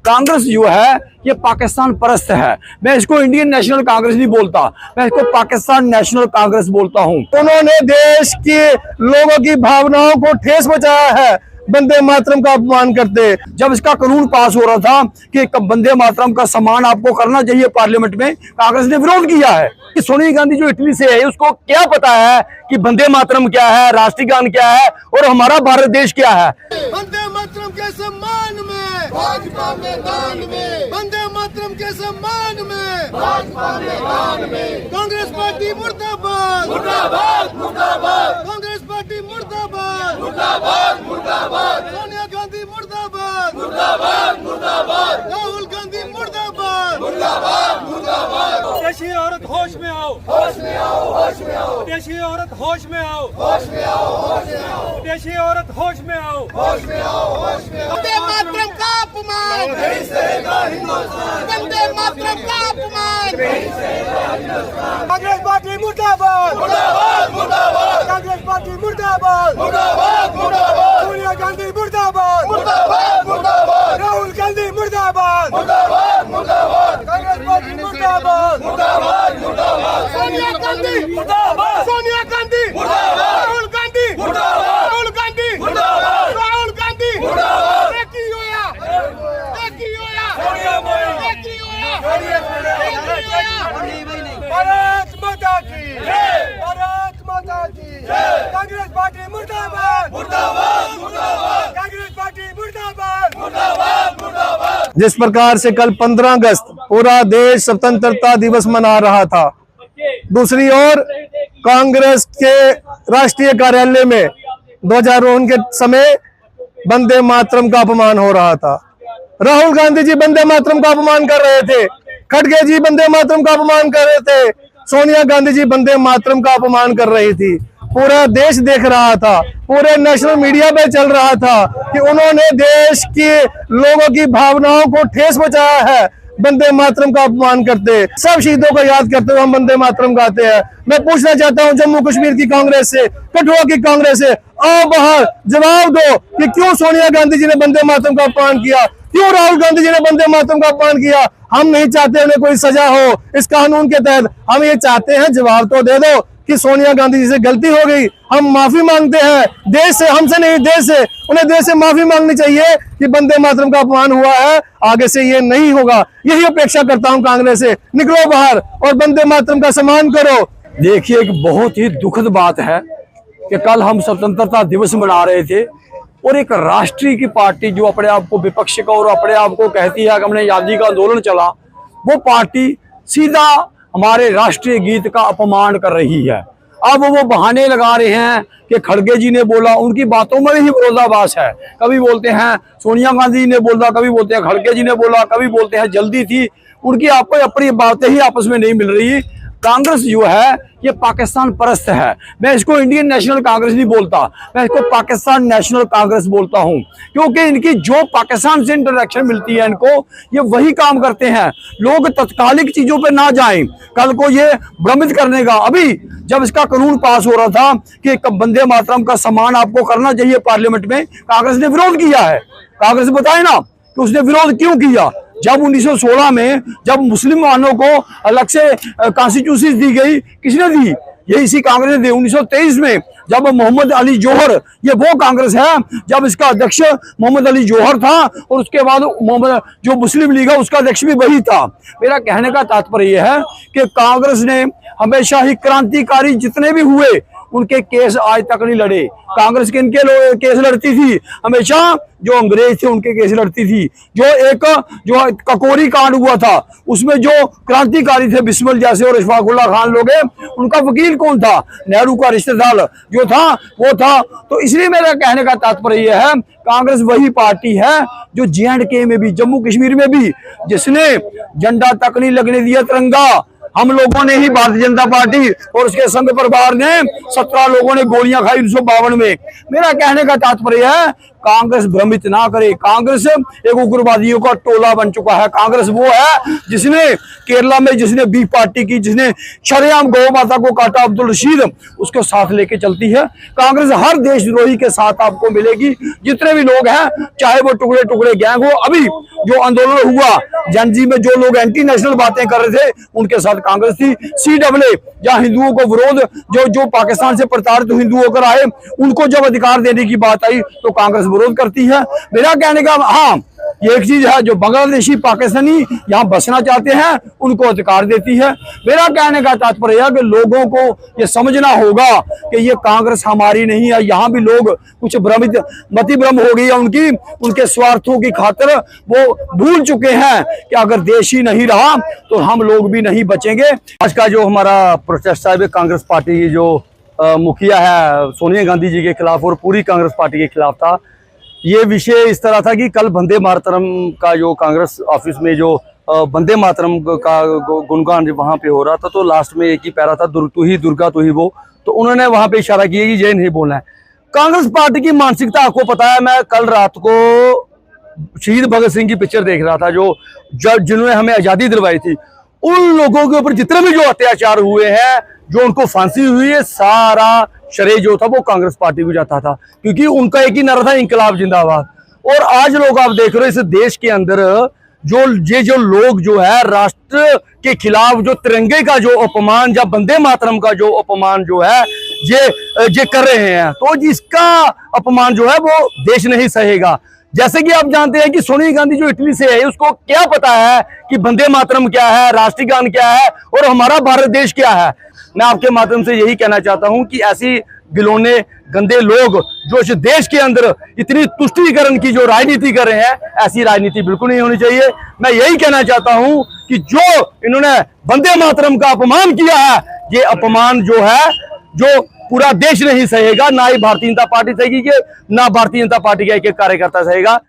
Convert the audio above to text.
कांग्रेस जो है ये पाकिस्तान परस्त है। मैं इसको इंडियन नेशनल कांग्रेस नहीं बोलता, मैं इसको पाकिस्तान नेशनल कांग्रेस बोलता हूँ। उन्होंने देश के लोगों की भावनाओं को ठेस पहुंचाया है वंदे मातरम का अपमान करते। जब इसका कानून पास हो रहा था कि वंदे मातरम का सम्मान आपको करना चाहिए पार्लियामेंट में, कांग्रेस ने विरोध किया है। कि सोनिया गांधी जो इटली से है उसको क्या पता है कि वंदे मातरम क्या है, राष्ट्रीय गान क्या है और हमारा भारत देश क्या है। वंदे मातरम के सम्मान में भाजपा मैदान में, वंदे मातरम के सम्मान में भाजपा मैदान में। कांग्रेस पार्टी मुर्दाबाद मुर्दाबाद मुर्दाबाद, कांग्रेस पार्टी मुर्दाबाद मुर्दाबाद मुर्दाबाद, सोनिया गांधी मुर्दाबाद मुर्दाबाद मुर्दाबाद, राहुल गांधी मुर्दाबाद मुर्दाबाद मुर्दाबाद। देशी औरत होश में आओ, होश में आओ, होश में आओ, देशी औरत होश में आओ, होश में आओ, होश में आओ, देशी औरत होश में आओ, होश में आओ, होश में आओ। वंदे मातरम का अपमान नहीं सहेगा हिंदुस्तान, वंदे मातरम का अपमान नहीं सहेगा हिंदुस्तान। कांग्रेस पार्टी मुर्दाबाद मुर्दाबाद मुर्दाबाद, कांग्रेस पार्टी मुर्दाबाद मुर्दाबाद मुर्दाबाद, सोनिया गांधी मुर्दाबाद मुर्दाबाद मुर्दाबाद, राहुल गांधी मुर्दाबाद मुर्दाबाद मुर्दाबाद, कांग्रेस पार्टी मुर्दाबाद मुर्दाबाद मुर्दाबाद, सोनिया गांधी मुर्दाबाद, सोनिया गांधी मुर्दाबाद, राहुल गांधी मुर्दाबाद, राहुल गांधी मुर्दाबाद, राहुल गांधी मुर्दाबाद। एक ही होया, एक ही होया, एक ही होया, एक ही होया। भारत माता की जय, भारत माता की जय। कांग्रेस पार्टी मुर्दाबाद मुर्दाबाद मुर्दाबाद, कांग्रेस पार्टी मुर्दाबाद मुर्दाबाद मुर्दाबाद। जिस प्रकार से कल 15 अगस्त पूरा देश स्वतंत्रता दिवस मना रहा था, दूसरी ओर कांग्रेस के राष्ट्रीय कार्यालय में ध्वजारोहण के समय वंदे मातरम का अपमान हो रहा था। राहुल गांधी जी वंदे मातरम का अपमान कर रहे थे, खड़गे जी वंदे मातरम का अपमान कर रहे थे, सोनिया गांधी जी वंदे मातरम का अपमान कर रही थी। पूरा देश देख रहा था, पूरे नेशनल मीडिया पे चल रहा था कि उन्होंने देश के लोगों की भावनाओं को ठेस पहुंचाया है वंदे मातरम का अपमान करते। सब शहीदों को याद करते हुए हम वंदे मातरम गाते हैं। मैं पूछना चाहता हूं जम्मू कश्मीर की कांग्रेस से, कठुआ की कांग्रेस से, आओ बाहर जवाब दो कि क्यों सोनिया गांधी जी ने वंदे मातरम का अपमान किया, क्यों राहुल गांधी जी ने वंदे मातरम का अपमान किया। हम नहीं चाहते उन्हें कोई सजा हो इस कानून के तहत, हम ये चाहते हैं जवाब तो दे दो कि सोनिया गांधी जी से गलती हो गई, हम माफी मांगते हैं देश से, हमसे नहीं देश से। उन्हें देश से माफी मांगनी चाहिए कि वंदे मातरम का अपमान हुआ है, आगे से ये नहीं होगा। यही अपेक्षा करता हूं कांग्रेस से, निकलो बाहर और वंदे मातरम का सम्मान करो। देखिए एक बहुत ही दुखद बात है कि कल हम स्वतंत्रता दिवस मना रहे थे और एक राष्ट्रीय की पार्टी जो अपने आप को विपक्ष का और अपने आप को कहती है कि हमने आज़ादी का आंदोलन चला, वो पार्टी सीधा हमारे राष्ट्रीय गीत का अपमान कर रही है। अब वो बहाने लगा रहे हैं कि खड़गे जी ने बोला, उनकी बातों में ही विरोधाभास है। कभी बोलते हैं सोनिया गांधी ने बोला, कभी बोलते हैं खड़गे जी ने बोला, कभी बोलते हैं जल्दी थी। उनकी आपको अपनी बातें ही आपस में नहीं मिल रही। कांग्रेस जो है ये पाकिस्तान परस्त है। मैं इसको इंडियन नेशनल कांग्रेस नहीं बोलता, मैं इसको पाकिस्तान नेशनल कांग्रेस बोलता हूं, क्योंकि इनकी जो पाकिस्तान से इंटरेक्शन मिलती है इनको, ये वही काम करते हैं। लोग तत्कालिक चीजों पे ना जाएं, कल को ये भ्रमित करने का। अभी जब इसका कानून पास हो रहा था कि वंदे मातरम का सम्मान आपको करना चाहिए पार्लियामेंट में, कांग्रेस ने विरोध किया है। कांग्रेस बताए ना कि उसने विरोध क्यों किया। जब 1916 में जब मुसलमानों को अलग से कॉन्स्टिट्यूशन दी गई, किसने दी? ये इसी कांग्रेस ने दी। 1923 में जब मोहम्मद अली जौहर, ये वो कांग्रेस है जब इसका अध्यक्ष मोहम्मद अली जौहर था और उसके बाद मोहम्मद जो मुस्लिम लीग है उसका अध्यक्ष भी वही था। मेरा कहने का तात्पर्य यह है कि कांग्रेस ने हमेशा ही क्रांतिकारी जितने भी हुए उनके केस आज तक नहीं लड़े। कांग्रेस के इनके केस लड़ती थी हमेशा, जो अंग्रेज थे उनके केस लड़ती थी। जो ककोरी कांड हुआ था उसमें जो क्रांतिकारी थे बिस्मिल जैसे और इशफाकुल्ला खान लोग, उनका वकील कौन था? नेहरू का रिश्तेदार जो था वो था। तो इसलिए मेरा कहने का तात्पर्य यह है, कांग्रेस वही पार्टी है जो J&K में भी, जम्मू कश्मीर में भी, जिसने झंडा तक नहीं लगने दिया तिरंगा। हम लोगों ने ही, भारतीय जनता पार्टी और उसके संघ परिवार ने 17 लोगों ने गोलियां खाई 1952 में। मेरा कहने का तात्पर्य है कांग्रेस भ्रमित ना करे। कांग्रेस एक उग्रवादियों का टोला बन चुका है। कांग्रेस वो है जिसने केरला में जिसने बी पार्टी की, जिसने शरेआम गौ माता को काटा, अब्दुल रशीद, उसको साथ लेके चलती है। कांग्रेस हर देशद्रोही के साथ आपको मिलेगी। जितने भी लोग हैं, चाहे वो टुकड़े टुकड़े गैंग हो, अभी जो आंदोलन हुआ जनजी में, जो लोग एंटी नेशनल बातें कर रहे थे, उनके साथ कांग्रेस थी। CAA, जहां हिंदुओं को विरोध, जो पाकिस्तान से प्रताड़ित हिंदू होकर आए, उनको जब अधिकार देने की बात आई तो कांग्रेस विरोध करती है। मेरा कहने का, हाँ, ये एक चीज है, जो बांग्लादेशी पाकिस्तानी यहाँ बसना चाहते हैं उनको अधिकार देती है। मेरा कहने का तात्पर्य है कि लोगों को ये समझना होगा कि ये कांग्रेस हमारी नहीं है। यहाँ भी लोग कुछ मति भ्रम हो गई है उनकी, उनके स्वार्थों की खातिर वो भूल चुके हैं कि अगर देश ही नहीं रहा तो हम लोग भी नहीं बचेंगे। आज का जो हमारा प्रोटेस्ट है कांग्रेस पार्टी की जो मुखिया है सोनिया गांधी जी के खिलाफ और पूरी कांग्रेस पार्टी के खिलाफ था। ये विषय इस तरह था कि कल वंदे मातरम का जो कांग्रेस ऑफिस में जो वंदे मातरम का गुणगान वहाँ पे हो रहा था, तो लास्ट में एक ही पैरा था, तू ही दुर्गा तू ही वो, तो उन्होंने वहाँ पे इशारा किया कि जय नहीं बोलना है। कांग्रेस पार्टी की मानसिकता आपको पता है। मैं कल रात को शहीद भगत सिंह की पिक्चर देख रहा था, जिन्होंने हमें आज़ादी दिलवाई थी। उन लोगों के ऊपर जितने भी जो अत्याचार हुए हैं, जो उनको फांसी हुई है, सारा श्रेय जो था वो कांग्रेस पार्टी को जाता था, क्योंकि उनका एक ही नारा था, इंकलाब जिंदाबाद। और आज लोग आप देख रहे हो इस देश के अंदर जो लोग जो है राष्ट्र के खिलाफ जो तिरंगे का जो अपमान या वंदे मातरम का जो अपमान जो है ये कर रहे हैं, तो जिसका अपमान जो है वो देश नहीं सहेगा। जैसे कि आप जानते हैं कि सोनिया गांधी जो इटली से है, उसको क्या पता है कि वंदे मातरम क्या है, राष्ट्रीय गान क्या है और हमारा भारत देश क्या है। मैं आपके माध्यम से यही कहना चाहता हूं कि ऐसी गिलोने गंदे लोग जो इस देश के अंदर इतनी तुष्टीकरण की जो राजनीति कर रहे हैं, ऐसी राजनीति बिल्कुल नहीं होनी चाहिए। मैं यही कहना चाहता हूं कि जो इन्होंने वंदे मातरम का अपमान किया है, ये अपमान जो है जो पूरा देश नहीं सहेगा, ना ही भारतीय जनता पार्टी सहेगी, ना भारतीय जनता पार्टी का एक कार्यकर्ता सहेगा।